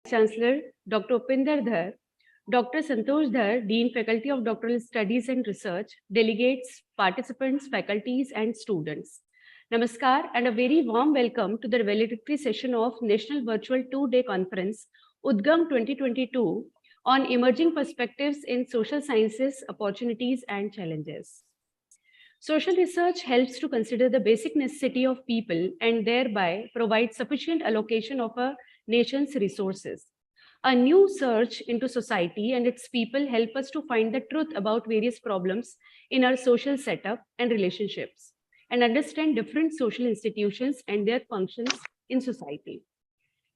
Chancellor Dr. Upinder Dhar, Dr. Santosh Dhar, Dean Faculty of Doctoral Studies and Research, delegates, participants, faculties, and students. Namaskar and a very warm welcome to the valedictory session of National Virtual Two-Day Conference, Udgam 2022, on emerging perspectives in social sciences, opportunities, and challenges. Social research helps to consider the basic necessity of people and thereby provide sufficient allocation of a nation's resources. A new search into society and its people help us to find the truth about various problems in our social setup and relationships and understand different social institutions and their functions in society.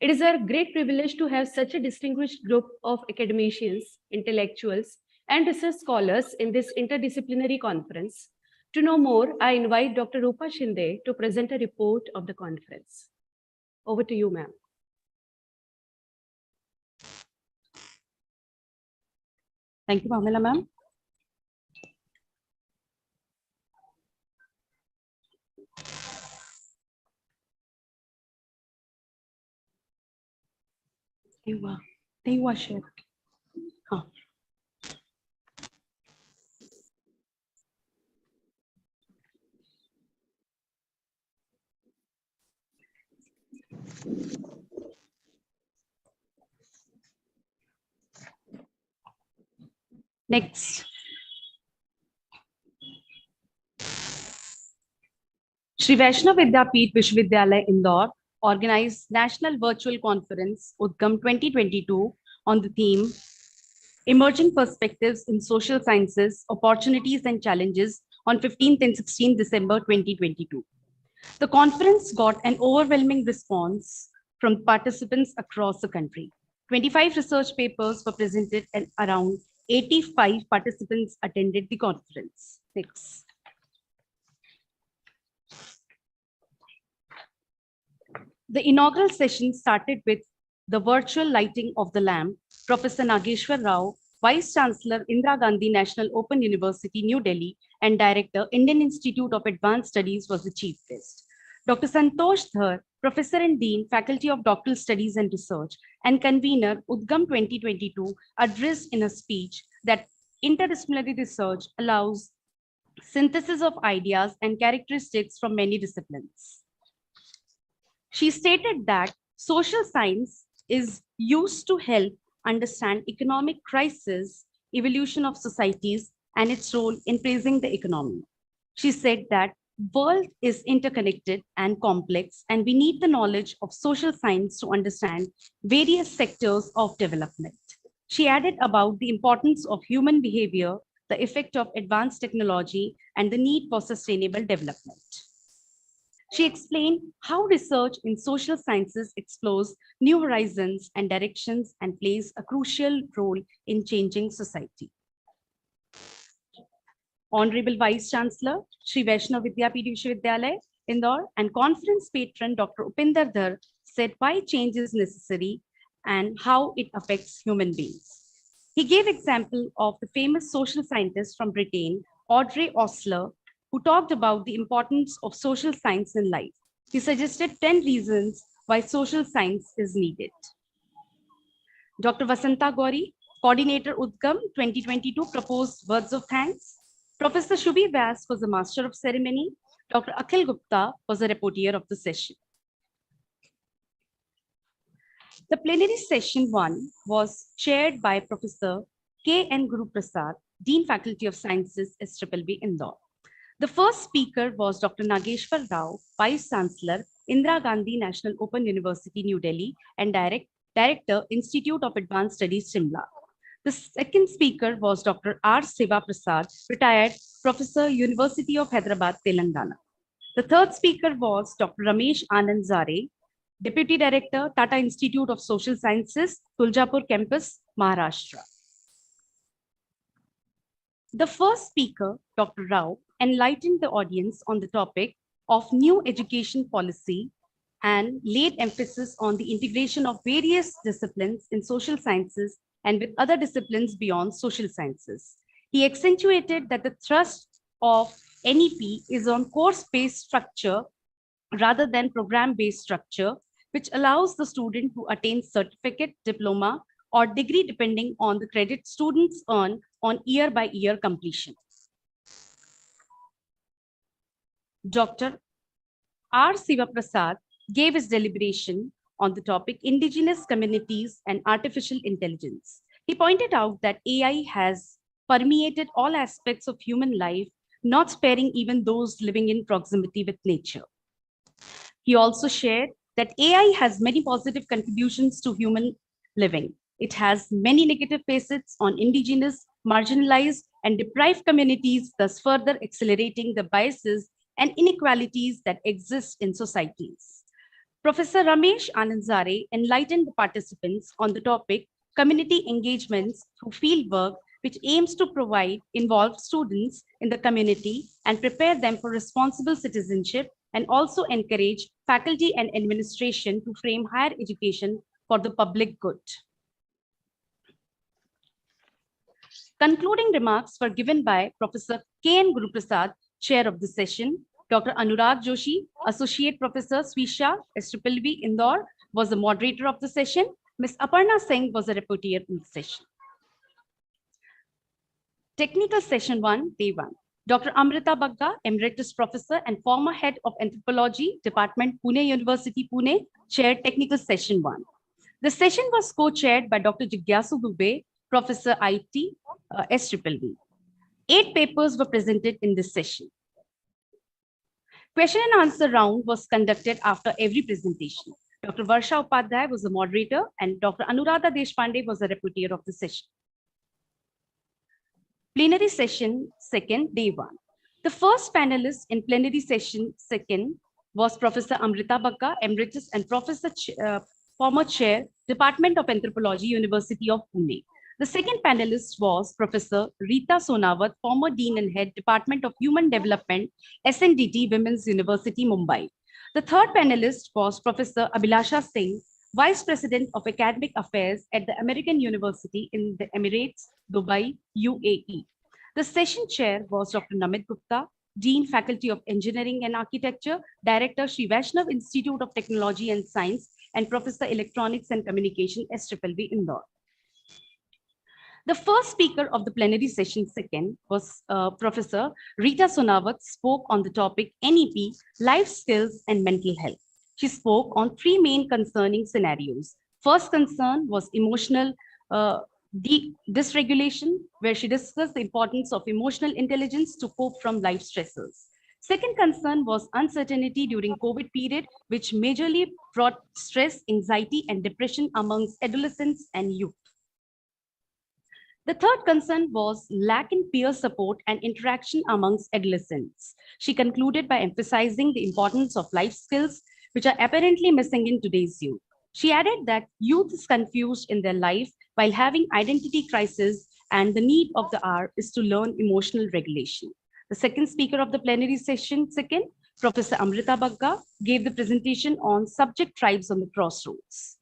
It is a great privilege to have such a distinguished group of academicians, intellectuals, and research scholars in this interdisciplinary conference. To know more, I invite Dr. Rupa Shinde to present a report of the conference. Over to you, ma'am. Thank you, Pamela, ma'am. They were shared. Huh. Next. Shri Vaishnav Vidyapeeth Vishwavidyalaya Indore organized National Virtual Conference Udgam 2022 on the theme Emerging Perspectives in Social Sciences, Opportunities and Challenges on 15th and 16th December 2022. The conference got an overwhelming response from participants across the country. 25 research papers were presented and around 85 participants attended the conference. Next. The inaugural session started with the virtual lighting of the lamp. Professor Nageshwar Rao, Vice Chancellor, Indira Gandhi National Open University, New Delhi, and Director, Indian Institute of Advanced Studies was the chief guest. Dr. Santosh Dhar, Professor and Dean, Faculty of Doctoral Studies and Research, and convener, Udgam 2022, addressed in a speech that interdisciplinary research allows synthesis of ideas and characteristics from many disciplines. She stated that social science is used to help understand economic crisis, evolution of societies, and its role in praising the economy. She said that world is interconnected and complex, and we need the knowledge of social science to understand various sectors of development. She added about the importance of human behavior, the effect of advanced technology, and the need for sustainable development. She explained how research in social sciences explores new horizons and directions and plays a crucial role in changing society. Honorable Vice Chancellor, Shri Vaishnav Vidyapeeth Vishwavidyalaya Indore, and conference patron Dr. Upinder Dhar said why change is necessary and how it affects human beings. He gave example of the famous social scientist from Britain, Audrey Osler, who talked about the importance of social science in life. He suggested 10 reasons why social science is needed. Dr. Vasanta Gauri, Coordinator Udgam 2022, proposed words of thanks. Professor Shubhi Vyas was the Master of Ceremony. Dr. Akhil Gupta was the reporter of the session. The plenary session 1 was chaired by Professor K. N. Guru Prasad, Dean Faculty of Sciences, SBB Indore. The first speaker was Dr. Nageshwar Rao, Vice Chancellor, Indira Gandhi National Open University, New Delhi, and Director, Institute of Advanced Studies, Shimla. The second speaker was Dr. R. Seva Prasad, retired Professor, University of Hyderabad, Telangana. The third speaker was Dr. Ramesh Anand Zare, Deputy Director, Tata Institute of Social Sciences, Tuljapur Campus, Maharashtra. The first speaker, Dr. Rao, enlightened the audience on the topic of new education policy and laid emphasis on the integration of various disciplines in social sciences and with other disciplines beyond social sciences. He accentuated that the thrust of NEP is on course-based structure rather than program-based structure, which allows the student to attain certificate, diploma, or degree depending on the credit students earn on year-by-year completion. Dr. R. Sivaprasad gave his deliberation on the topic Indigenous Communities and Artificial Intelligence. He pointed out that AI has permeated all aspects of human life, not sparing even those living in proximity with nature. He also shared that AI has many positive contributions to human living. It has many negative facets on indigenous, marginalized, and deprived communities, thus further accelerating the biases and inequalities that exist in societies. Professor Ramesh Anandzare enlightened the participants on the topic community engagements through fieldwork, which aims to provide involved students in the community and prepare them for responsible citizenship, and also encourage faculty and administration to frame higher education for the public good. Concluding remarks were given by Professor K.N. Guruprasad, Chair of the session. Dr. Anurag Joshi, Associate Professor Swisha, SVV Indore, was the moderator of the session. Ms. Aparna Singh was a rapporteur in the session. Technical Session 1, Day 1. Dr. Amrita Bagga, Emeritus Professor and former Head of Anthropology, Department, Pune University, Pune, chaired Technical Session 1. The session was co-chaired by Dr. Jigyasu Dubey, Professor IT, SVV. 8 papers were presented in this session. Question and answer round was conducted after every presentation. Dr. Varsha Upadhyay was the moderator and Dr. Anuradha Deshpande was the rapporteur of the session. Plenary Session 2nd, Day 1. The first panelist in Plenary Session 2nd was Professor Amrita Bagga, Emeritus and Professor former Chair, Department of Anthropology, University of Pune. The second panelist was Professor Rita Sonawat, former Dean and Head, Department of Human Development, SNDT, Women's University, Mumbai. The third panelist was Professor Abhilasha Singh, Vice President of Academic Affairs at the American University in the Emirates, Dubai, UAE. The session chair was Dr. Namit Gupta, Dean, Faculty of Engineering and Architecture, Director, Sri Vaishnav Institute of Technology and Science, and Professor Electronics and Communication, SVV Indore. The first speaker of the plenary session 2nd was Professor Rita Sonawat, spoke on the topic NEP, life skills and mental health. She spoke on 3 main concerning scenarios. First concern was emotional dysregulation, where she discussed the importance of emotional intelligence to cope from life stressors. Second concern was uncertainty during COVID period, which majorly brought stress, anxiety, and depression amongst adolescents and youth. The third concern was lack in peer support and interaction amongst adolescents. She concluded by emphasizing the importance of life skills, which are apparently missing in today's youth. She added that youth is confused in their life while having identity crisis, and the need of the hour is to learn emotional regulation. The second speaker of the plenary session 2nd, Professor Amrita Bagga, gave the presentation on subject tribes on the crossroads.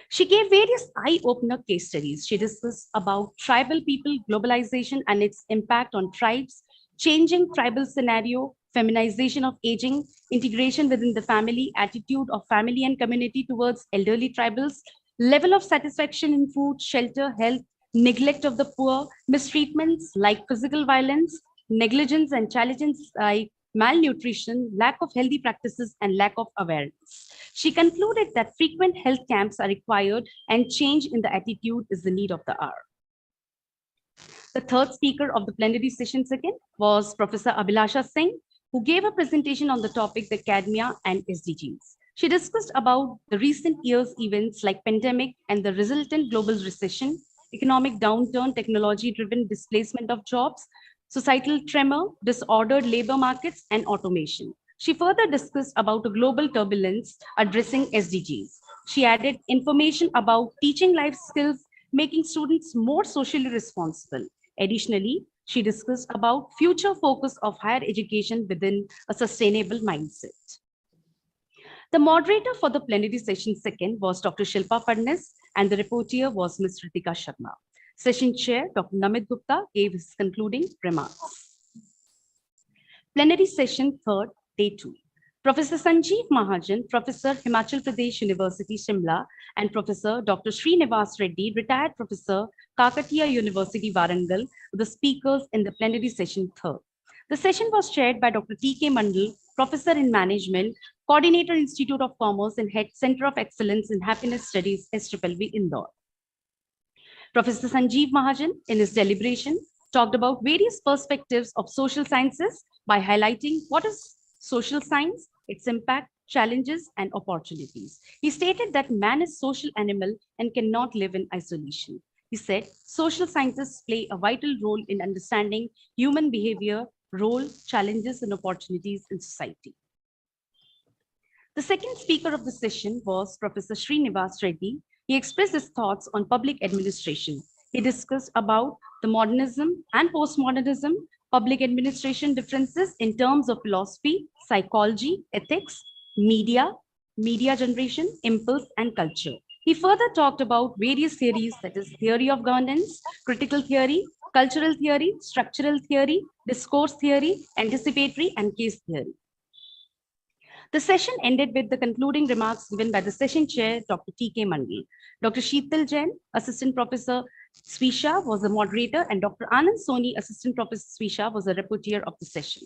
She gave various eye-opener case studies. She discussed about tribal people, globalization and its impact on tribes, changing tribal scenario, feminization of aging, integration within the family, attitude of family and community towards elderly tribals, level of satisfaction in food, shelter, health, neglect of the poor, mistreatments like physical violence, negligence and challenges like malnutrition, lack of healthy practices, and lack of awareness. She concluded that frequent health camps are required and change in the attitude is the need of the hour. The third speaker of the plenary session 2nd was Professor Abhilasha Singh, who gave a presentation on the topic the academia and SDGs. She discussed about the recent years' events like pandemic and the resultant global recession, economic downturn, technology-driven displacement of jobs, societal tremor, disordered labor markets, and automation. She further discussed about a global turbulence addressing SDGs. She added information about teaching life skills, making students more socially responsible. Additionally, she discussed about future focus of higher education within a sustainable mindset. The moderator for the plenary session 2nd was Dr. Shilpa Fadnis, and the rapporteur was Ms. Ritika Sharma. Session chair, Dr. Namit Gupta, gave his concluding remarks. Plenary session 3rd, Day 2. Professor Sanjeev Mahajan, Professor, Himachal Pradesh University, Shimla, and Professor Dr. Srinivas Reddy, retired Professor, Kakatiya University, Warangal, were the speakers in the plenary session third. The session was chaired by Dr. T.K. Mandal, Professor in Management, Coordinator, Institute of Commerce, and Head Center of Excellence in Happiness Studies, SVV, Indore. Professor Sanjeev Mahajan, in his deliberation, talked about various perspectives of social sciences by highlighting what is social science, its impact, challenges, and opportunities. He stated that man is a social animal and cannot live in isolation. He said, social sciences play a vital role in understanding human behavior, role, challenges, and opportunities in society. The second speaker of the session was Professor Srinivas Reddy. He expressed his thoughts on public administration. He discussed about the modernism and postmodernism, public administration differences in terms of philosophy, psychology, ethics, media generation, impulse, and culture. He further talked about various theories, that is theory of governance, critical theory, cultural theory, structural theory, discourse theory, anticipatory, and case theory. The session ended with the concluding remarks given by the session chair, Dr. T.K. Mandal. Dr. Sheetal Jain, Assistant Professor Swisha, was the moderator, and Dr. Anand Soni, Assistant Professor Swisha, was the rapporteur of the session.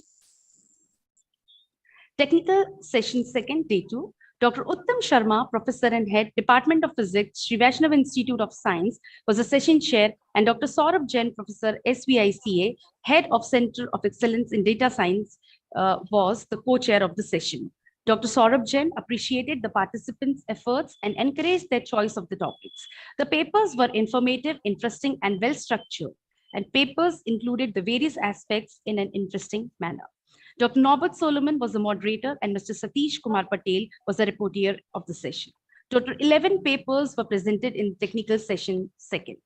Technical session second, day 2. Dr. Uttam Sharma, Professor and Head, Department of Physics, Sri Vaishnav Institute of Science, was the session chair, and Dr. Saurabh Jain, Professor, SVICA, Head of Center of Excellence in Data Science, was the co-chair of the session. Dr. Saurabh Jain appreciated the participants' efforts and encouraged their choice of the topics. The papers were informative, interesting, and well-structured, and papers included the various aspects in an interesting manner. Dr. Norbert Solomon was the moderator, and Mr. Satish Kumar Patel was the rapporteur of the session. Total 11 papers were presented in the technical session second.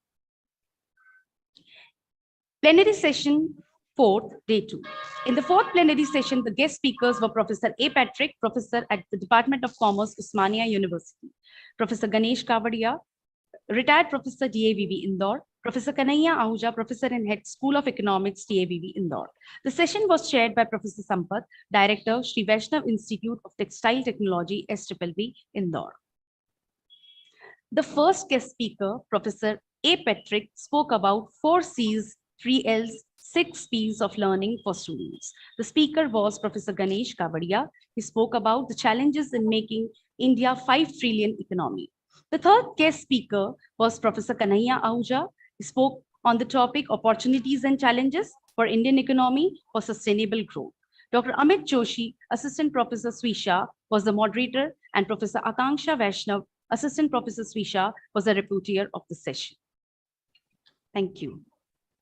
Plenary session fourth, day 2. In the fourth plenary session, the guest speakers were Professor A. Patrick, Professor at the Department of Commerce, Osmania University, Professor Ganesh Kavadia, retired Professor, DAVV, Indore, Professor Kanaiya Ahuja, Professor and Head, School of Economics, DAVV, Indore. The session was chaired by Professor Sampath, Director, Sri Vaishnav Institute of Textile Technology, SVV, Indore. The first guest speaker, Professor A. Patrick, spoke about 4 C's, 3 L's, 6 P's of learning for students. The speaker was Professor Ganesh Kavadia. He spoke about the challenges in making India 5 trillion economy. The third guest speaker was Professor Kanaiya Ahuja. He spoke on the topic opportunities and challenges for Indian economy for sustainable growth. Dr. Amit Joshi, Assistant Professor Swisha, was the moderator, and Professor Akanksha Vaishnav, Assistant Professor Swisha, was the rapporteur of the session. Thank you.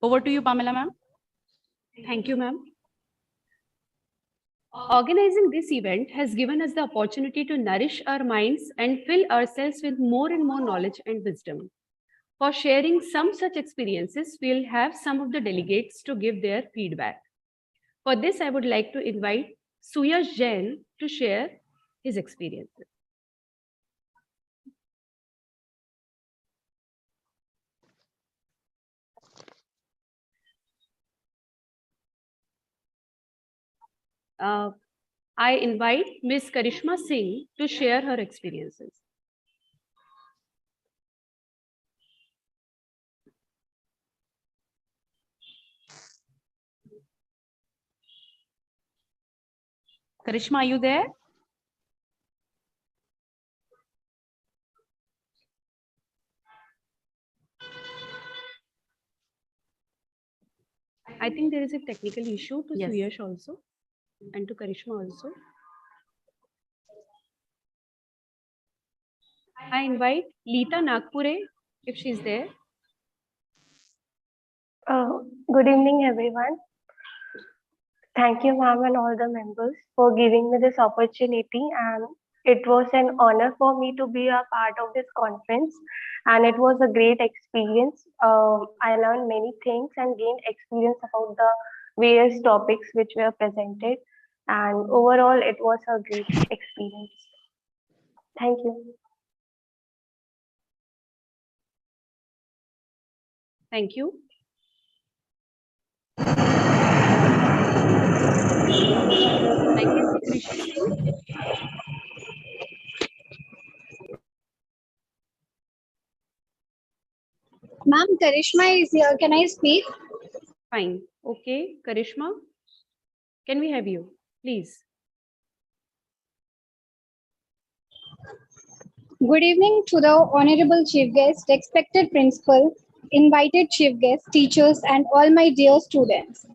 Over to you, Pamela, ma'am. Thank you, ma'am. Organizing this event has given us the opportunity to nourish our minds and fill ourselves with more and more knowledge and wisdom. For sharing some such experiences, we'll have some of the delegates to give their feedback. For this, I would like to invite Suyash Jain to share his experiences. I invite Ms. Karishma Singh to share her experiences. Karishma, are you there? I think there is a technical issue to Yes. Suyash also and to Karishma also. I invite Leeta Nagpure if she's there. Good evening, everyone. Thank you, ma'am, and all the members for giving me this opportunity. And it was an honor for me to be a part of this conference, and it was a great experience. I learned many things and gained experience about the various topics which were presented. And overall, it was a great experience. Thank you. Thank you. I can see Krishi Singh. Ma'am, Karishma is here. Can I speak? Fine. Okay, Karishma, can we have you, please? Good evening to the Honorable Chief Guest, respected Principal, invited Chief Guests, teachers, and all my dear students.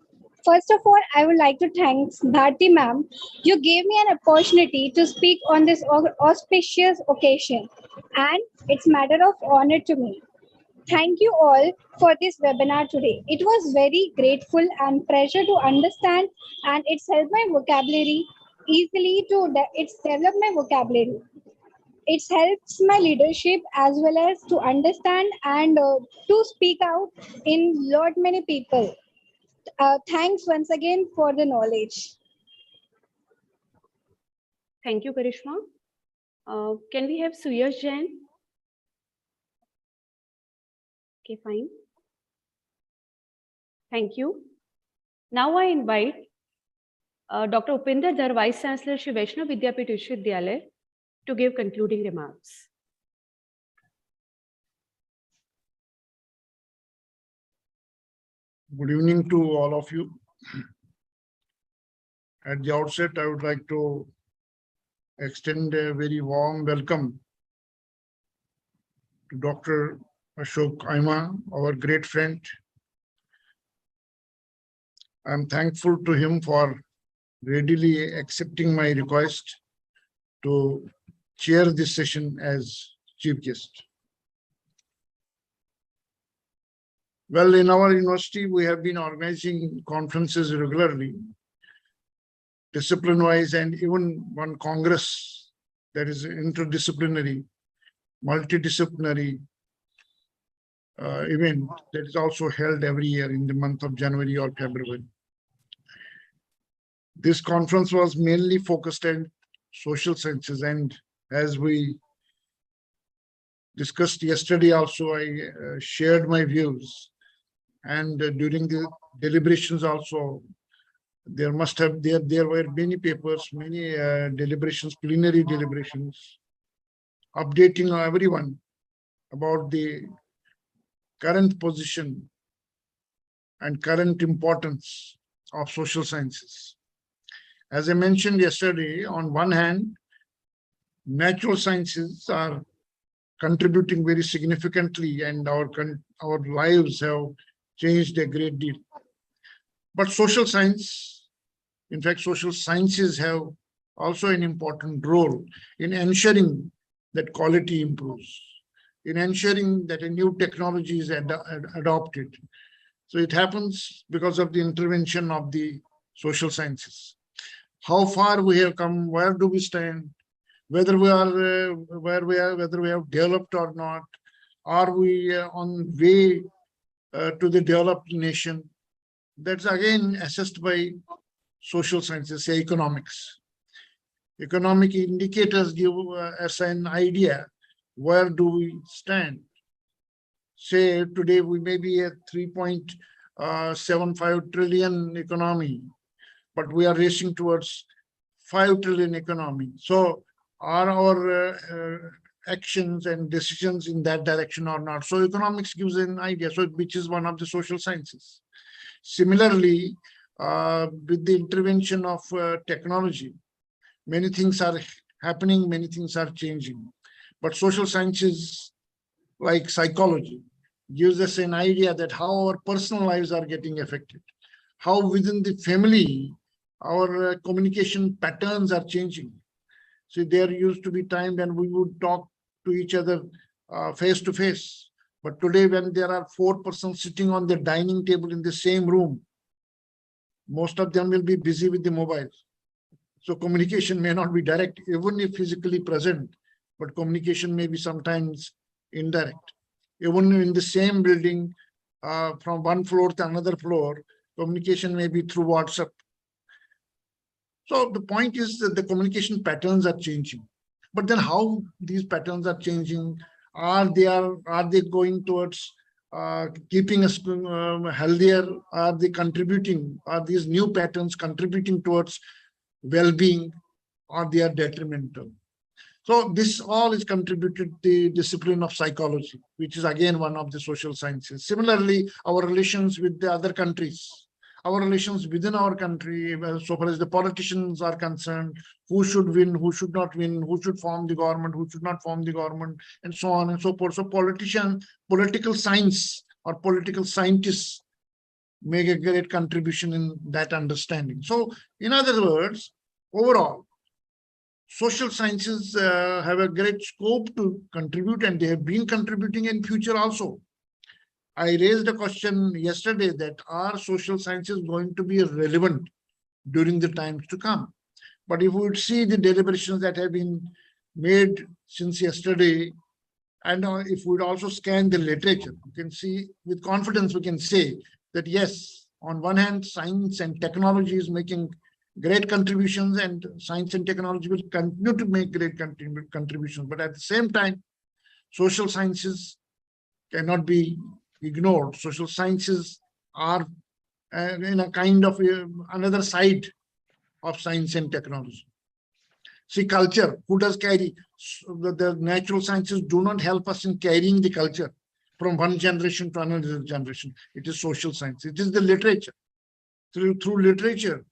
First of all, I would like to thank Bharti ma'am. You gave me an opportunity to speak on this auspicious occasion, and it's matter of honor to me. Thank you all for this webinar today. It was very grateful and pleasure to understand, and it's helped my vocabulary easily it's developed my vocabulary. It helps my leadership as well as to understand and to speak out in lot many people. Thanks once again for the knowledge. Thank you, Karishma. Can we have Suyash Jain? Okay, fine. Thank you. Now I invite Dr. Upinder Dhar, Vice Chancellor, Shri Vaishnav Vidyapit Vishwavidyalaya, to give concluding remarks. Good evening to all of you. At the outset, I would like to extend a very warm welcome to Dr. Ashok Aima, our great friend. I'm thankful to him for readily accepting my request to chair this session as chief guest. Well, in our university, we have been organizing conferences regularly, discipline-wise, and even one congress that is interdisciplinary, multidisciplinary event that is also held every year in the month of January or February. This conference was mainly focused on social sciences, and as we discussed yesterday also, I shared my views, and during the deliberations also, there were many papers, many deliberations, plenary deliberations, updating everyone about the current position and current importance of social sciences. As I mentioned yesterday, on one hand, natural sciences are contributing very significantly, and our lives have changed a great deal. But social science, in fact, social sciences have also an important role in ensuring that quality improves, in ensuring that a new technology is adopted. So it happens because of the intervention of the social sciences. How far we have come, where do we stand, whether we are where we are, whether we have developed or not, are we on way to the developed nation? That's again assessed by social sciences, say economics. Economic indicators give us an idea, where do we stand? Say today we may be at 3.75 trillion economy, but we are racing towards 5 trillion economy. So are our actions and decisions in that direction or not? So economics gives an idea, so which is one of the social sciences. Similarly, with the intervention of technology, many things are happening, many things are changing. But social sciences, like psychology, gives us an idea that how our personal lives are getting affected, how within the family, our communication patterns are changing. So there used to be time when we would talk to each other face to face. But today, when there are 4 persons sitting on the dining table in the same room, most of them will be busy with the mobile. So communication may not be direct, even if physically present, but communication may be sometimes indirect. Even in the same building, from one floor to another floor, communication may be through WhatsApp. So the point is that the communication patterns are changing. But then how these patterns are changing? Are they going towards keeping us healthier? Are they contributing? Are these new patterns contributing towards well-being, or they are detrimental. So this all is contributed to the discipline of psychology, which is again one of the social sciences. Similarly, our relations with the other countries, our relations within our country, well, so far as the politicians are concerned, who should win, who should not win, who should form the government, who should not form the government, and so on and so forth. So political science or political scientists make a great contribution in that understanding. So in other words, overall, social sciences have a great scope to contribute, and they have been contributing in future also. I raised a question yesterday that are social sciences going to be relevant during the times to come? But if we would see the deliberations that have been made since yesterday, and if we would also scan the literature, you can see with confidence, we can say that yes, on one hand, science and technology is making great contributions, and science and technology will continue to make great contributions. But at the same time, social sciences cannot be ignored. Social sciences are in a kind of another side of science and technology. See, culture, who does carry? The natural sciences do not help us in carrying the culture from one generation to another generation. It is social science. It is the literature. Through literature,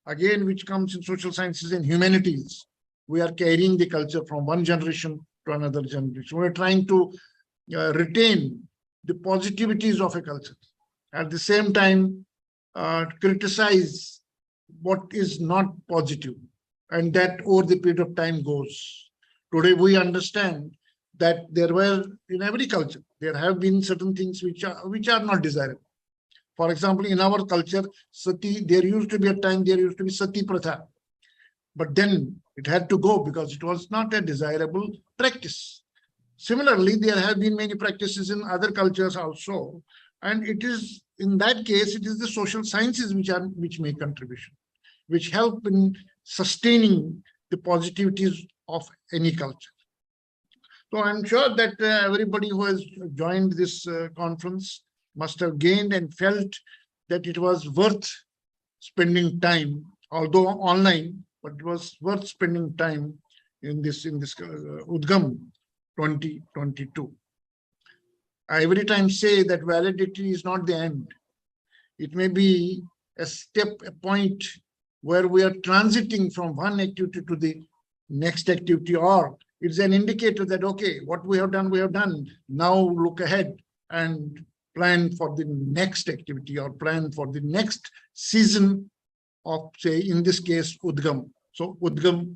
again, which comes in social sciences and humanities, we are carrying the culture from one generation to another generation. We're trying to retain the positivities of a culture. At the same time, criticize what is not positive, and that over the period of time goes. Today, we understand that there were, in every culture, there have been certain things which are not desirable. For example, in our culture, sati, there used to be a time, there used to be sati pratha. But then it had to go because it was not a desirable practice. Similarly, there have been many practices in other cultures also. And it is, in that case, it is the social sciences which make contribution, which help in sustaining the positivities of any culture. So I'm sure that everybody who has joined this conference must have gained and felt that it was worth spending time, although online, but it was worth spending time in this Udgam 2022. I every time say that valedictory is not the end. It may be a step, a point where we are transiting from one activity to the next activity, or it's an indicator that, okay, what we have done. Now look ahead and plan for the next activity or plan for the next season of, say, in this case, Udgam. So Udgam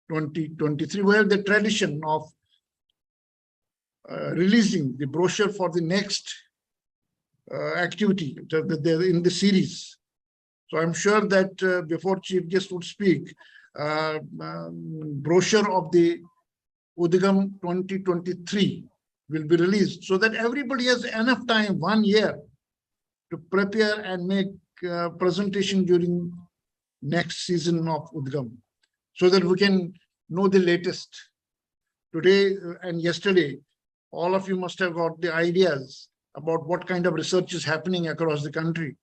2023, we have the tradition of releasing the brochure for the next activity in the series. So I'm sure that before Chief Guest would speak, brochure of the Udgam 2023 will be released so that everybody has enough time, 1 year, to prepare and make presentation during next season of Udgam, so that we can know the latest. Today and yesterday, all of you must have got the ideas about what kind of research is happening across the country.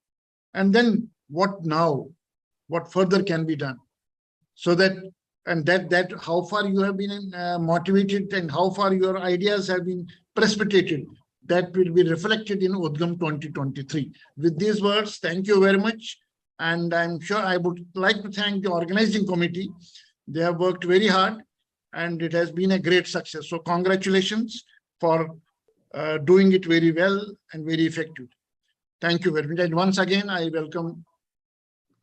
And then what now? What further can be done? So that, and that how far you have been motivated and how far your ideas have been precipitated, that will be reflected in Udgam 2023. With these words, thank you very much. And I'm sure I would like to thank the organizing committee. They have worked very hard and it has been a great success. So congratulations for doing it very well and very effective. Thank you very much. And once again, I welcome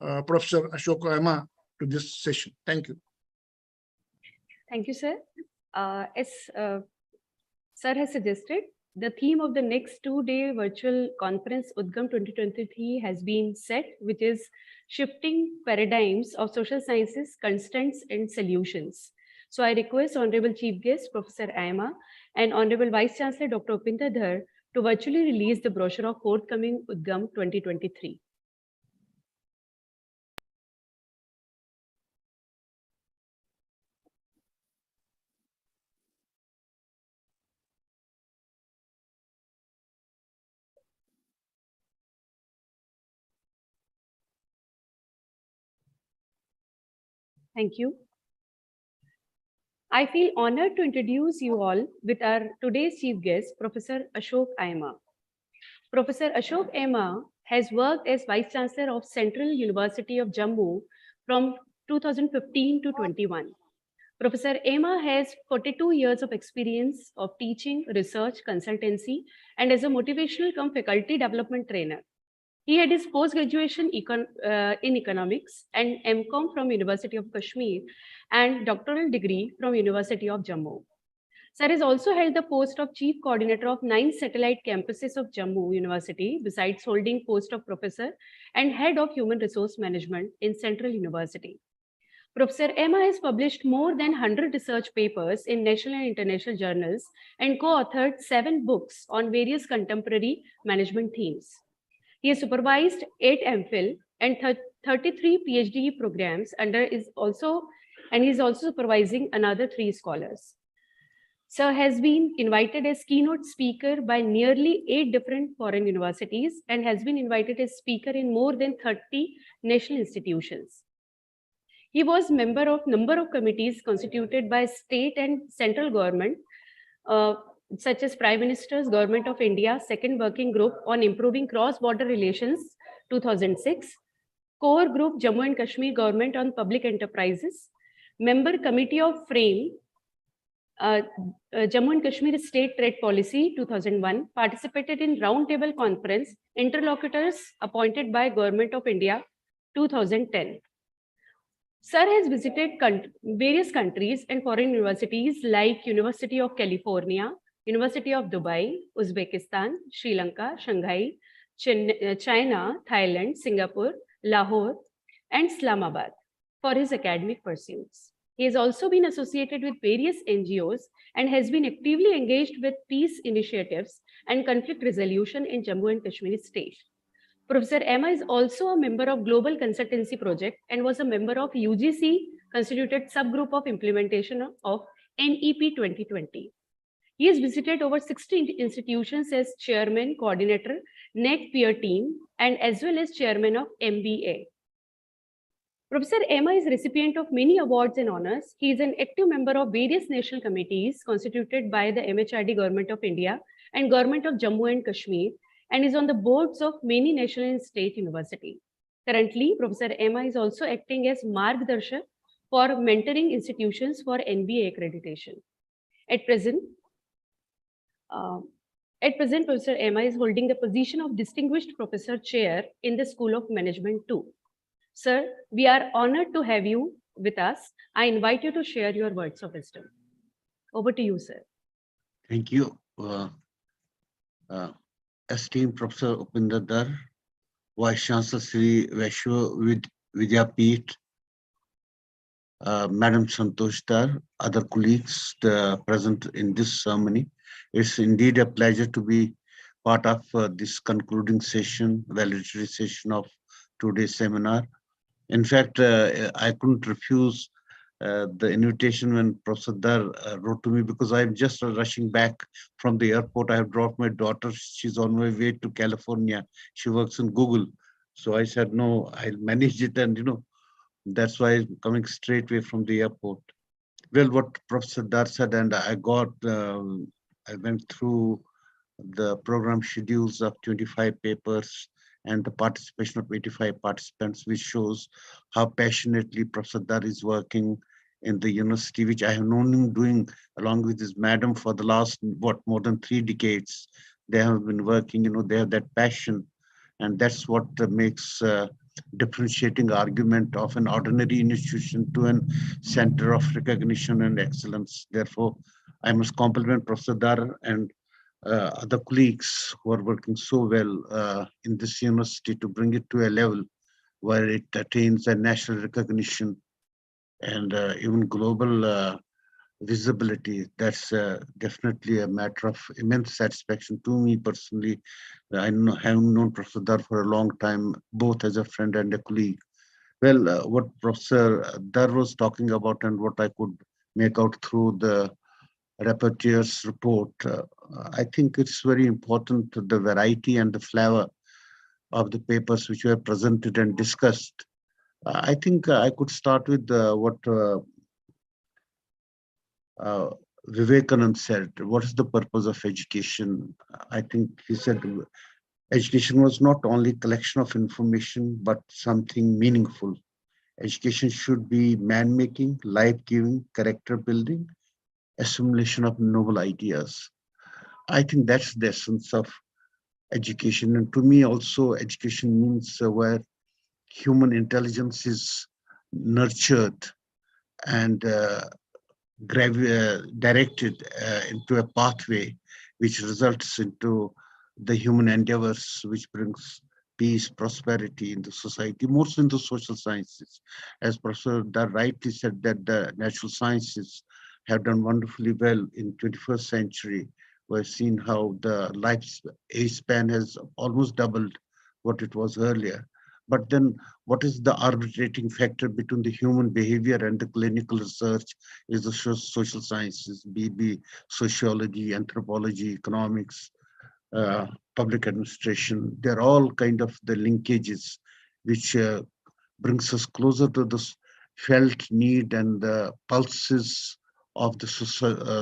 Professor Ashok Oema to this session. Thank you. Thank you, sir. As sir has suggested, the theme of the next 2-day virtual conference Udgam 2023 has been set, which is shifting paradigms of social sciences, constants and solutions. So I request Honorable Chief Guest, Professor Aima, and Honorable Vice Chancellor, Dr. Upinder Dhar, to virtually release the brochure of forthcoming Udgam 2023. Thank you. I feel honored to introduce you all with our today's chief guest, Professor Ashok Aima. Professor Ashok Aima has worked as Vice Chancellor of Central University of Jammu from 2015 to 21. Professor Aima has 42 years of experience of teaching, research, consultancy, and as a motivational cum faculty development trainer. He had his post-graduation in economics and MCom from University of Kashmir and doctoral degree from University of Jammu. Sir has also held the post of Chief Coordinator of 9 satellite campuses of Jammu University, besides holding post of Professor and Head of Human Resource Management in Central University. Professor Emma has published more than 100 research papers in national and international journals and co-authored 7 books on various contemporary management themes. He has supervised 8 MPhil and 33 PhD programs and is also supervising another 3 scholars. Sir has been invited as keynote speaker by nearly 8 different foreign universities and has been invited as speaker in more than 30 national institutions. He was member of number of committees constituted by state and central government, such as Prime Minister's Government of India Second Working Group on Improving Cross-Border Relations 2006, Core Group Jammu and Kashmir Government on Public Enterprises, Member Committee of Frame Jammu and Kashmir State Trade Policy 2001, participated in Roundtable Conference, interlocutors appointed by Government of India 2010. Sir has visited various countries and foreign universities like University of California, University of Dubai, Uzbekistan, Sri Lanka, Shanghai, China, Thailand, Singapore, Lahore, and Islamabad for his academic pursuits. He has also been associated with various NGOs and has been actively engaged with peace initiatives and conflict resolution in Jammu and Kashmir state. Professor Emma is also a member of Global Consultancy Project and was a member of UGC constituted subgroup of implementation of NEP 2020. He has visited over 60 institutions as chairman, coordinator, NEC peer team, and as well as chairman of MBA. Professor Emma is recipient of many awards and honors. He is an active member of various national committees constituted by the MHRD Government of India and Government of Jammu and Kashmir, and is on the boards of many national and state universities. Currently, Professor Emma is also acting as Margdarshak for mentoring institutions for NBA accreditation. At present, Professor Emma is holding the position of Distinguished Professor Chair in the School of Management too. Sir, we are honored to have you with us. I invite you to share your words of wisdom. Over to you, sir. Thank you. Esteemed Professor Upinder Dar, Vice Chancellor Sri Vaishwa Vidyapeeth, Madam Santosh Dar, other colleagues present in this ceremony. It's indeed a pleasure to be part of this concluding session, valedictory session of today's seminar. In fact, I couldn't refuse the invitation when Professor Dar wrote to me, because I'm just rushing back from the airport. I have dropped my daughter. She's on my way to California. She works in Google. So I said, no, I'll manage it. And, that's why I'm coming straight away from the airport. Well, what Professor Dar said, and I went through the program schedules of 25 papers and the participation of 85 participants, which shows how passionately Professor Dar is working in the university, which I have known him doing along with his madam for the last, more than 3 decades. They have been working, they have that passion. And that's what makes differentiating argument of an ordinary institution to a center of recognition and excellence. Therefore, I must compliment Professor Dar and other colleagues who are working so well in this university to bring it to a level where it attains a national recognition and even global visibility. That's definitely a matter of immense satisfaction to me personally. I have known Professor Dar for a long time, both as a friend and a colleague. Well, what Professor Dar was talking about and what I could make out through the rapporteur's report, I think it's very important, the variety and the flavor of the papers which were presented and discussed. I think I could start with what uh, Vivekanand said. What is the purpose of education? I think he said education was not only collection of information, but something meaningful. Education should be man-making, life-giving, character-building, assimilation of noble ideas. I think that's the essence of education. And to me also, education means where human intelligence is nurtured and directed into a pathway which results into the human endeavors which brings peace, prosperity in the society, more so in the social sciences. As Professor Dar rightly said that the natural sciences have done wonderfully well in 21st century. We've seen how the life age span has almost doubled what it was earlier. But then what is the arbitrating factor between the human behavior and the clinical research is the social sciences, be it be sociology, anthropology, economics, uh, public administration. They're all kind of the linkages which brings us closer to the felt need and the pulses of the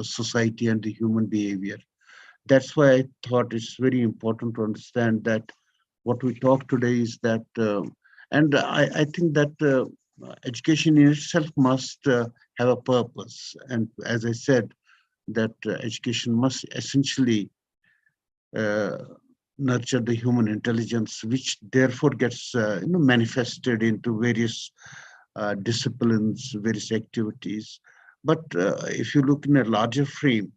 society and the human behavior. That's why I thought it's very important to understand that what we talk today is that, and I think that education in itself must have a purpose. And as I said, that education must essentially uh, nurture the human intelligence, which therefore gets manifested into various disciplines, various activities. But if you look in a larger frame,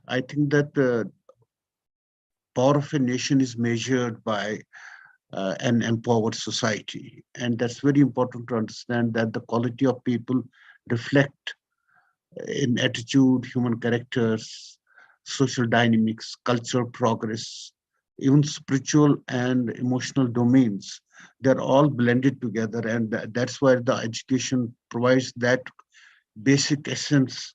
I think that the power of a nation is measured by an empowered society. And that's very important to understand that the quality of people reflect in attitude, human characters, social dynamics, cultural progress, even spiritual and emotional domains. They're all blended together. And that's why the education provides that basic essence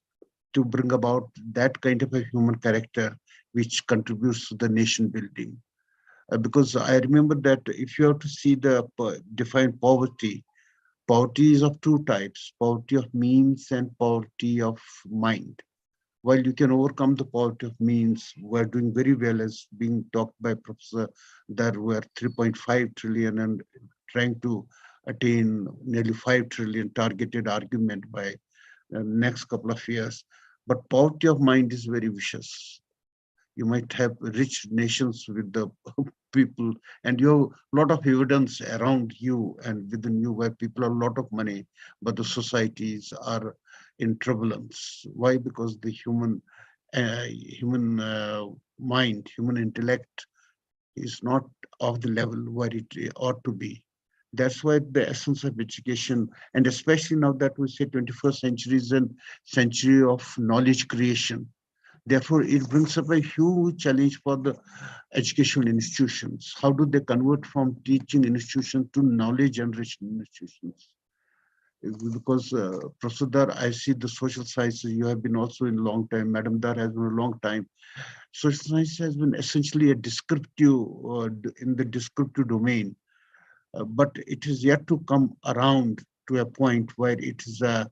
to bring about that kind of a human character which contributes to the nation building. Because I remember that if you have to see the define poverty, poverty is of two types: poverty of means and poverty of mind. While you can overcome the poverty of means, we're doing very well, as being talked by Professor, that we're 3.5 trillion and trying to attain nearly 5 trillion targeted argument by next couple of years. But poverty of mind is very vicious. You might have rich nations with the people, and you have a lot of evidence around you and within you where people have a lot of money, but the societies are in turbulence. Why? Because the human mind, human intellect is not of the level where it ought to be. That's why the essence of education, and especially now that we say 21st century is a century of knowledge creation. Therefore, it brings up a huge challenge for the educational institutions. How do they convert from teaching institutions to knowledge generation institutions? Because Professor Dar, I see the social sciences, you have been also in a long time, Madam Dar has been a long time. Social science has been essentially a descriptive, in the descriptive domain, but it is yet to come around to a point where it is a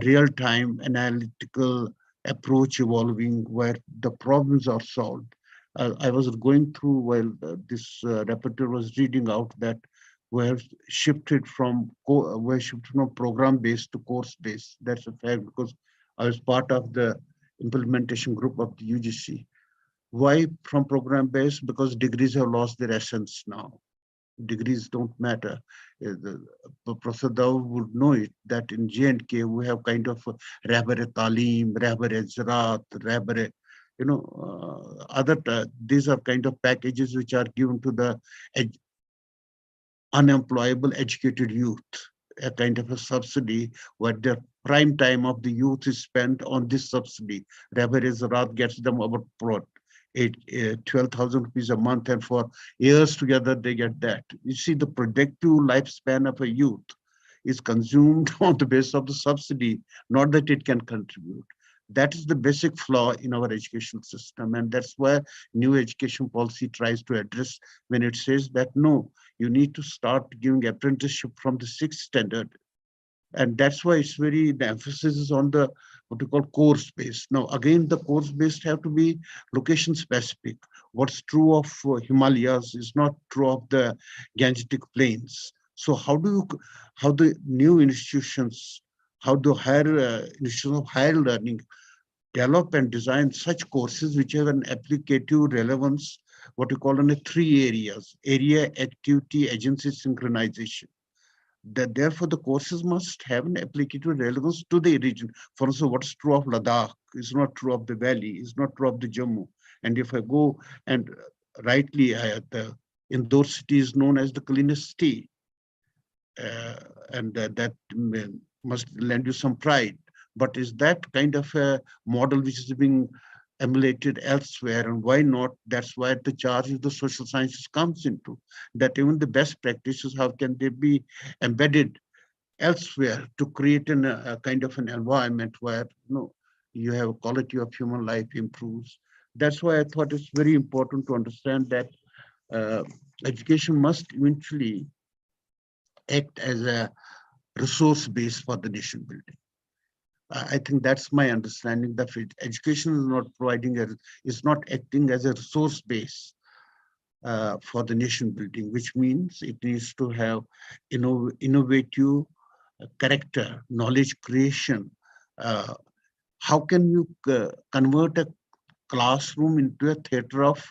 real-time analytical approach evolving where the problems are solved. I was going through while this rapporteur was reading out that we're shifted from program-based to course-based. That's a fact because I was part of the implementation group of the UGC. Why from program-based? Because degrees have lost their essence now. Degrees don't matter. Professor Dao would know it that in J&K we have kind of Rahbar Talim, Rahbar Ziraat, Rahbar, these are kind of packages which are given to the unemployable educated youth, a kind of a subsidy where the prime time of the youth is spent on this subsidy. Rahbar Ziraat gets them about 12,000 rupees a month, and for years together they get that. You see, the productive lifespan of a youth is consumed on the basis of the subsidy, not that it can contribute. That is the basic flaw in our education system. And that's where new education policy tries to address when it says that, no, you need to start giving apprenticeship from the 6th standard. And that's why it's the emphasis is on the what we call course based. Now, again, the course based have to be location specific. What's true of Himalayas is not true of the Gangetic Plains. So how the new institutions, how the higher institutions of higher learning develop and design such courses which have an applicative relevance, what we call in the 3 areas: area, activity, agency, synchronization. That therefore the courses must have an applicative relevance to the region. For instance, what's true of Ladakh is not true of the valley, is not true of the Jammu. And if I go and rightly, the Indore city is known as the cleanest city, and that must lend you some pride. But is that kind of a model which is being emulated elsewhere, and why not? That's why the charge of the social sciences comes into, that even the best practices, how can they be embedded elsewhere to create a kind of an environment where you have a quality of human life improves. That's why I thought it's very important to understand that education must eventually act as a resource base for the nation building. I think that's my understanding, that education is not is not acting as a resource base for the nation building, which means it needs to have innovative character, knowledge creation. How can you convert a classroom into a theater of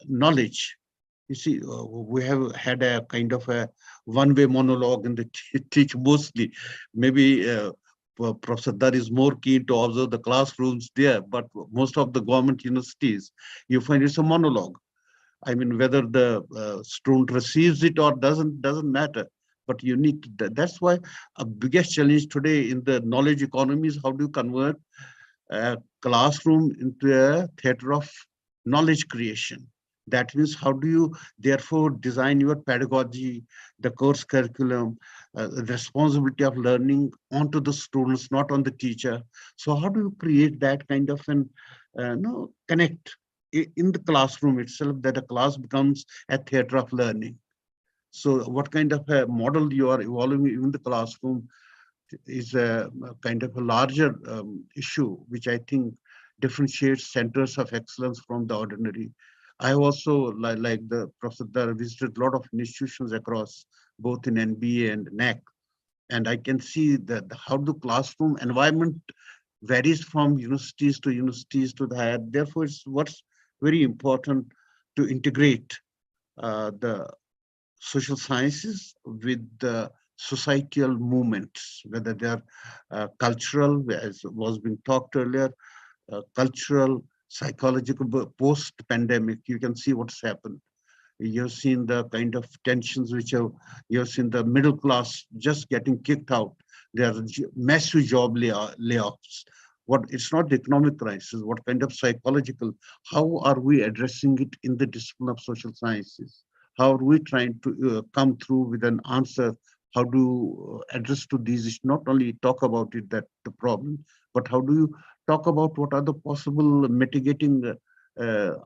knowledge? You see, we have had a kind of a one-way monologue in the teach mostly. Maybe Professor Dar is more keen to observe the classrooms there, but most of the government universities, you find it's a monologue. I mean, whether the student receives it or doesn't matter. But you need to, that's why a biggest challenge today in the knowledge economy is how do you convert a classroom into a theater of knowledge creation. That means how do you therefore design your pedagogy, the course curriculum, the responsibility of learning onto the students, not on the teacher. So how do you create that kind of an connect in the classroom itself, that a class becomes a theater of learning? So what kind of a model you are evolving in the classroom is a kind of a larger issue, which I think differentiates centers of excellence from the ordinary. I also, like the Professor Dar, visited a lot of institutions across both in NBA and NAC, and I can see that how the classroom environment varies from universities to the higher. Therefore, it's what's very important to integrate the social sciences with the societal movements, whether they are cultural, as was being talked earlier, cultural, psychological. Post-pandemic, you can see what's happened. You've seen the kind of tensions which you've seen the middle class just getting kicked out. There are massive job layoffs. It's not the economic crisis, what kind of psychological, how are we addressing it in the discipline of social sciences? How are we trying to come through with an answer? How do you address to these issues? Not only talk about it, that the problem, but how do you talk about what are the possible mitigating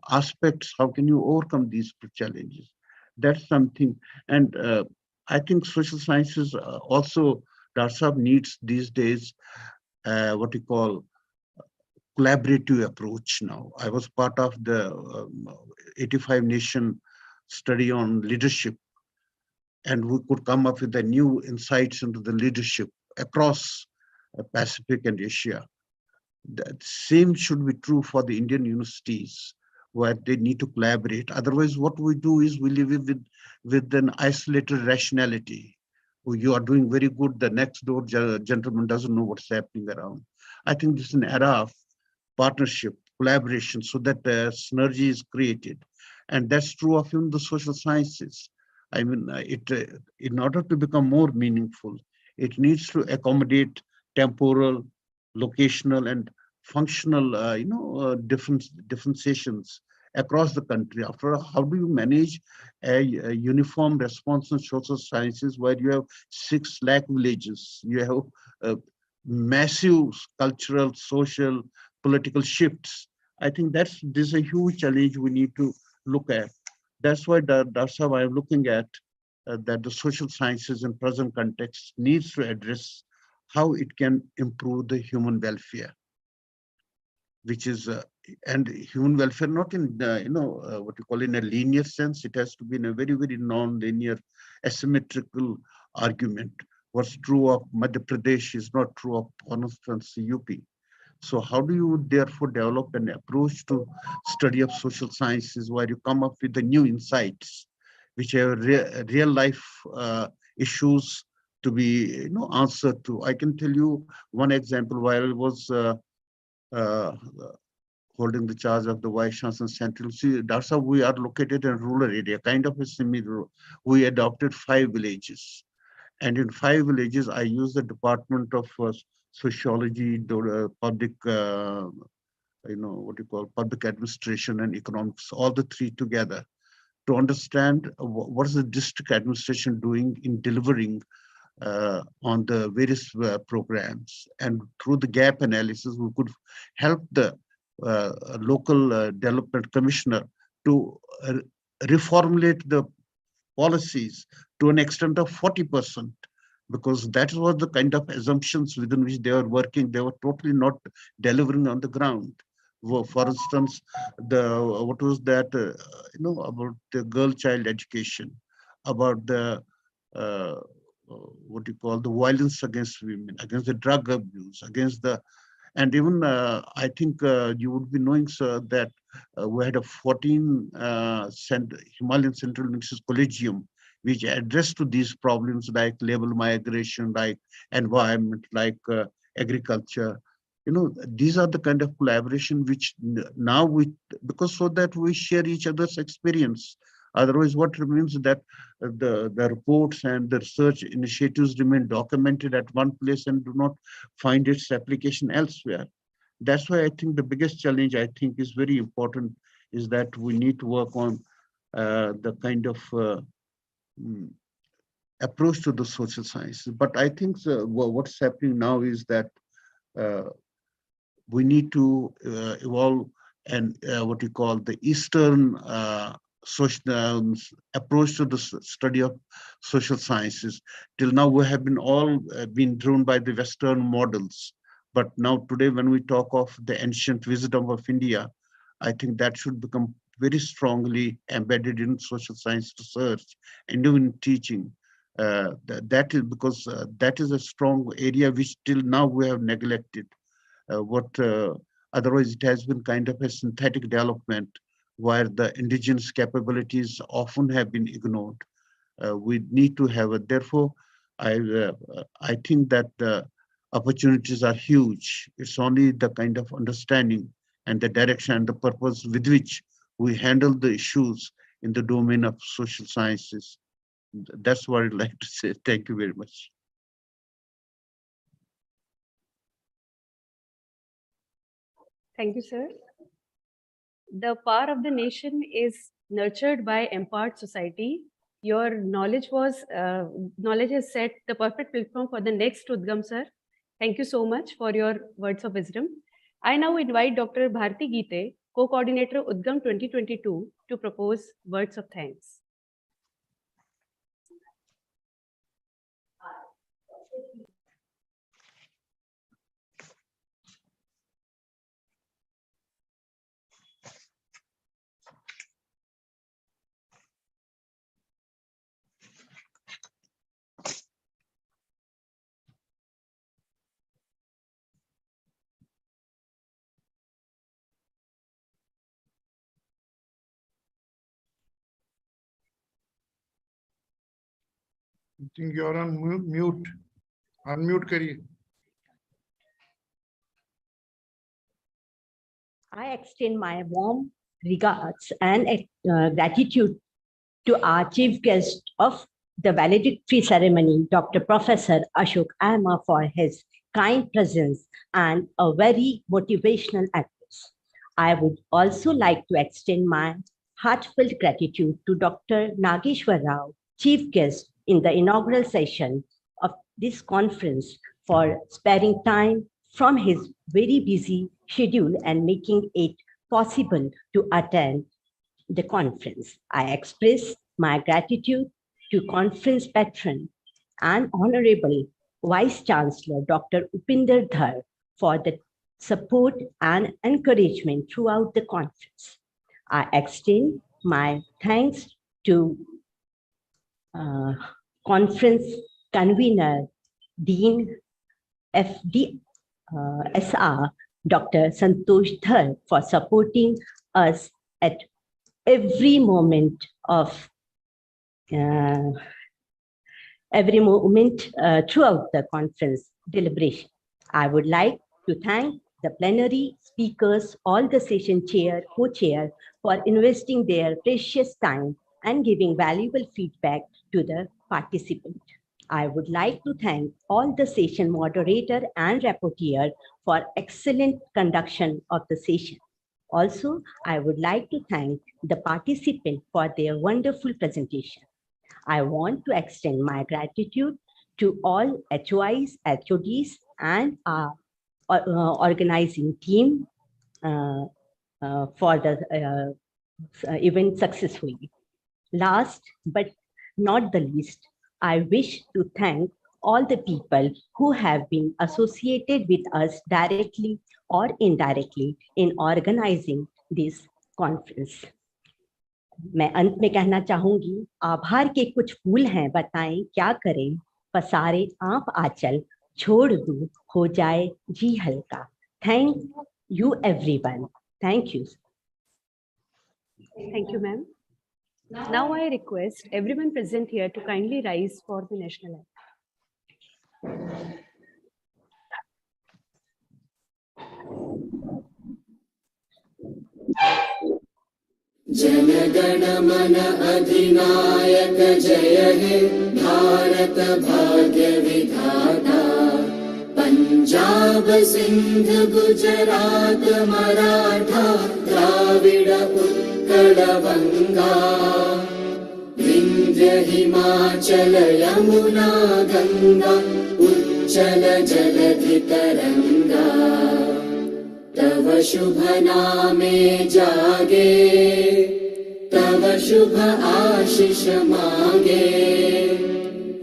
aspects? How can you overcome these challenges? That's something. And I think social sciences also, DARSAP needs these days what we call collaborative approach now. I was part of the 85 nation study on leadership, and we could come up with the new insights into the leadership across Pacific and Asia. The same should be true for the Indian universities, where they need to collaborate. Otherwise, what we do is we live with an isolated rationality. You are doing very good, the next door gentleman doesn't know what's happening around. I think this is an era of partnership, collaboration, so that synergy is created. And that's true of even the social sciences. I mean, in order to become more meaningful, it needs to accommodate temporal, locational, and functional, differentiations across the country. After all, how do you manage a uniform response in social sciences where you have 6 lakh villages? You have massive cultural, social, political shifts. I think this is a huge challenge we need to look at. That's why that's how I'm looking at that the social sciences in present context needs to address how it can improve the human welfare, which is and human welfare not in what you call in a linear sense. It has to be in a very, very non-linear, asymmetrical argument. What's true of Madhya Pradesh is not true of, for instance, UP. So how do you therefore develop an approach to study of social sciences where you come up with the new insights, which have real life issues to be answered to? I can tell you one example. While I was uh, holding the charge of the Vice Chancellor Central, see, that's how we are located in a rural area, kind of a semi-rural. We adopted 5 villages. And in 5 villages, I used the Department of Sociology, public, what you call public administration and economics, all the 3 together to understand what is the district administration doing in delivering on the various programs. And through the gap analysis, we could help the local development commissioner to reformulate the policies to an extent of 40%, because that was the kind of assumptions within which they were working. They were totally not delivering on the ground. For instance, what was that, about the girl child education, about the what you call the violence against women, against the drug abuse, against the, and even I think you would be knowing, sir, that we had a 14 Himalayan Central Mixes Collegium, which addressed to these problems like labor migration, like environment, like agriculture. These are the kind of collaboration which now because so that we share each other's experience. Otherwise, what remains that the reports and the research initiatives remain documented at one place and do not find its application elsewhere. That's why I think the biggest challenge, I think, is very important, is that we need to work on the kind of approach to the social sciences. But I think what's happening now is that we need to evolve and what we call the Eastern social approach to the study of social sciences. Till now, we have been all been drawn by the Western models. But now today, when we talk of the ancient wisdom of India, I think that should become very strongly embedded in social science research and even teaching. That is because that is a strong area which till now we have neglected. Otherwise it has been kind of a synthetic development where the indigenous capabilities often have been ignored. We need to have it. Therefore, I think that the opportunities are huge. It's only the kind of understanding and the direction and the purpose with which we handle the issues in the domain of social sciences. That's what I'd like to say. Thank you very much. Thank you, sir. The power of the nation is nurtured by empowered society. Your knowledge has set the perfect platform for the next Udgam, sir. Thank you so much for your words of wisdom. I now invite Dr. Bharti Gite, Co-Coordinator Udgam 2022, to propose words of thanks. I think you're on mute. Unmute kariye. I extend my warm regards and gratitude to our chief guest of the valedictory ceremony, Dr. Professor Ashok Amma, for his kind presence and a very motivational address. I would also like to extend my heartfelt gratitude to Dr. Nageshwar Rao, chief guest in the inaugural session of this conference, for sparing time from his very busy schedule and making it possible to attend the conference. I express my gratitude to conference patron and Honorable Vice Chancellor Dr. Upinder Dhar for the support and encouragement throughout the conference. I extend my thanks to conference convener, Dean FD SR, Dr. Santosh Dhar, for supporting us at every moment throughout the conference deliberation. I would like to thank the plenary speakers, all the session chair, co-chair, for investing their precious time and giving valuable feedback to the participant. I would like to thank all the session moderator and rapporteur for excellent conduction of the session. Also, I would like to thank the participant for their wonderful presentation. I want to extend my gratitude to all HOIs, HODs, and our organizing team for the event successfully. Last but not the least, I wish to thank all the people who have been associated with us directly or indirectly in organizing this conference. मैं अंत में कहना चाहूंगी, आभार के कुछ फूल हैं, बताएं क्या करें, पसारे आप आंचल, छोड़ दूं हो जाए जी हल्का. Thank you everyone. Thank you. Thank you, ma'am. Now I request everyone present here to kindly rise for the national anthem. Jana Gana मन अधिनायक जय हे भारत भाग्य विधाता. पंजाब सिंध गुजरात मराठा द्राविड उत्कल बंगा. विंध्य हिमाचल यमुना गंगा उच्चल जलधि तरंगा. तव शुभ नामे जागे, तव शुभ आशीष मांगे.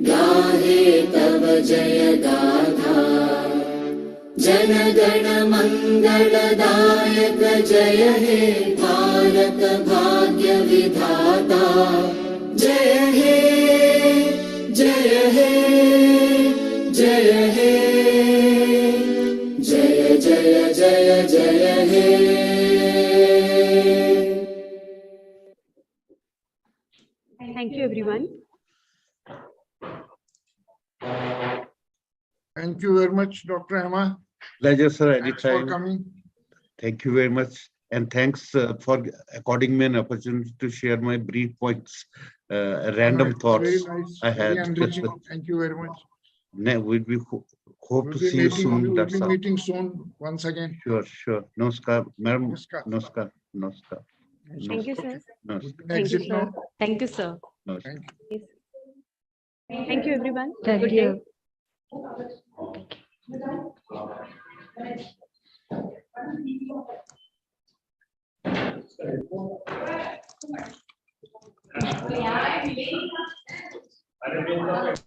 गाहे तव जय गाथा. जन गण मंगलदायक जय हे भारत भाग्य विधाता. जय हे जय हे जय हे जय जय जय जय हे. Thank you, everyone. Thank you very much, Dr. Emma. Pleasure, sir. Thanks for Anytime. coming. Thank you very much. And thanks for according me an opportunity to share my brief points, random It's thoughts very nice, I very had. enriching. Thank you very much. Hope to see you soon. We'll be meeting soon once again. Sure, sure. Namaskar, madam. Namaskar. Namaskar. Namaskar. Thank you, sir. Namaskar. Thank you, Exit sir. now. Thank you, sir. Namaskar. Thank you. Thank you, everyone. Thank Good you. day.